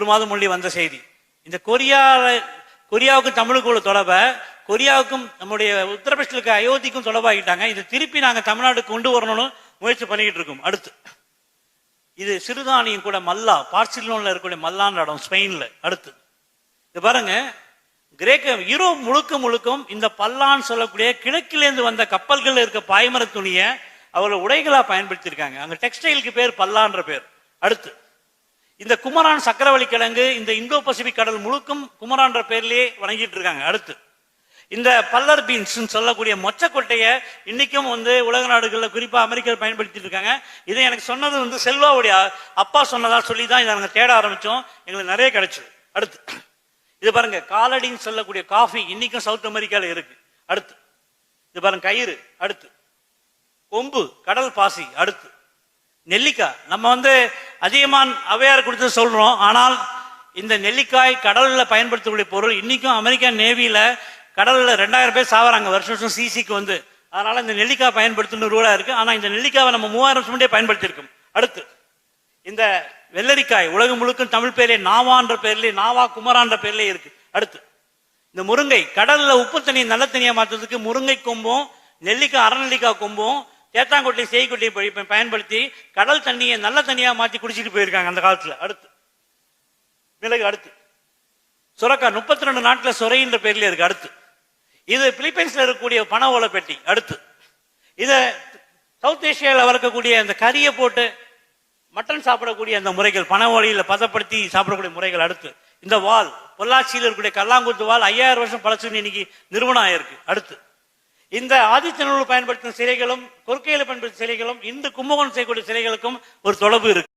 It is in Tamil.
ஒரு மாதம் முள்ளி வந்த செய்தி. இந்த கொரியாவுக்கும் தமிழுக்கு உள்ள தொடர்பை கொரியாவுக்கும் நம்முடைய உத்தரப்பிரதேசத்துக்கு அயோத்திக்கும் தொடர்பாகிட்டாங்க. இது திருப்பி நாங்கள் தமிழ்நாட்டுக்கு கொண்டு வரணும்னு முயற்சி பண்ணிக்கிட்டு இருக்கோம். அடுத்து இது சிறுதானியம் கூட மல்லா, பார்சிலோனில் இருக்கக்கூடிய மல்லான்ற இடம் ஸ்பெயின்ல. அடுத்து இது பாருங்க, கிரேக்க யூரோப் முழுக்கும் இந்த பல்லான்னு சொல்லக்கூடிய கிழக்கிலேருந்து வந்த கப்பல்கள் இருக்க பாய்மர துணியை அவர்கள் உடைகளா பயன்படுத்தியிருக்காங்க. அங்க டெக்ஸ்டைலுக்கு பேர் பல்லான்ற பேர். அடுத்து இந்த குமரான் சக்கரவள்ளி கிழங்கு இந்த இந்தோ பசிபிக் கடல் முழுக்கும் குமரான்ற பேர்லயே வணங்கிட்டு இருக்காங்க. அடுத்து இந்த பல்லர் பீன்ஸ் சொல்லக்கூடிய மொச்சக்கொட்டையை இன்னைக்கும் உலக நாடுகளில் குறிப்பா அமெரிக்கா பயன்படுத்திட்டு இருக்காங்க. இதை எனக்கு சொன்னது செல்வாவுடைய அப்பா சொன்னதா சொல்லி தான் இதை நாங்கள் தேட ஆரம்பிச்சோம். எங்களுக்கு நிறைய கிடைச்சது. அடுத்து இது பாருங்க, காலடின்னு சொல்லக்கூடிய காஃபி இன்னைக்கும் சவுத் அமெரிக்கால இருக்கு. அடுத்து இது பாருங்க கயிறு. அடுத்து கொம்பு, கடல் பாசி. அடுத்து நெல்லிக்காய். நம்ம அதிகமான அவையார் கொடுத்து சொல்றோம், ஆனால் இந்த நெல்லிக்காய் கடல்ல பயன்படுத்தக்கூடிய பொருள் இன்னைக்கும் அமெரிக்கா நேவியில கடல்ல 2000 பேர் சாவறாங்க வருஷம் சிசிக்கு அதனால இந்த நெல்லிக்காய் பயன்படுத்தணும் ரூலா இருக்கு. ஆனா இந்த நெல்லிக்காவை நம்ம 3000 வருஷம் முன்னே பயன்படுத்தியிருக்கோம். அடுத்து இந்த வெள்ளரிக்காய் உலகம் முழுக்க தமிழ் பேர்லே நாவான்ற பேர்லேயே, நாவா குமரான்ற பேர்லேயே இருக்கு. அடுத்து இந்த முருங்கை, கடல்ல உப்பு தண்ணியை நல்ல தண்ணியா மாற்றுறதுக்கு முருங்கை கொம்பும் நெல்லிக்காய் அரநெல்லிக்காய் கொம்பும் தேத்தாங்கொட்டை செய்கொட்டையை பயன்படுத்தி கடல் தண்ணியை நல்ல தண்ணியா மாற்றி குடிச்சிட்டு போயிருக்காங்க அந்த காலத்துல. அடுத்து மிளகு. அடுத்து சுரக்காய் 32 நாட்டுல சுரைன்ற பேர்ல இருக்கு. அடுத்து இது பிலிப்பைன்ஸ்ல இருக்கக்கூடிய பண ஓலை பெட்டி. அடுத்து இத சவுத் ஏசியாவில் வளர்க்கக்கூடிய அந்த கறியை போட்டு மட்டன் சாப்பிடக்கூடிய அந்த முறைகள், பண ஓலையில பதப்படுத்தி சாப்பிடக்கூடிய முறைகள். அடுத்து இந்த வால், பொள்ளாச்சியில் இருக்கக்கூடிய கல்லாங்குத்து வால் 5000 வருஷம் பழசுன்னு இன்னைக்கு நிறுவனம் ஆயிருக்கு. அடுத்து இந்த ஆதித்தனூர் பயன்படுத்தும் சிலைகளும் கொற்கையில பயன்படுத்தும் சிலைகளும் இந்த கும்பகோணம் செய்யக்கூடிய சிலைகளுக்கும் ஒரு தொடர்பு இருக்கு.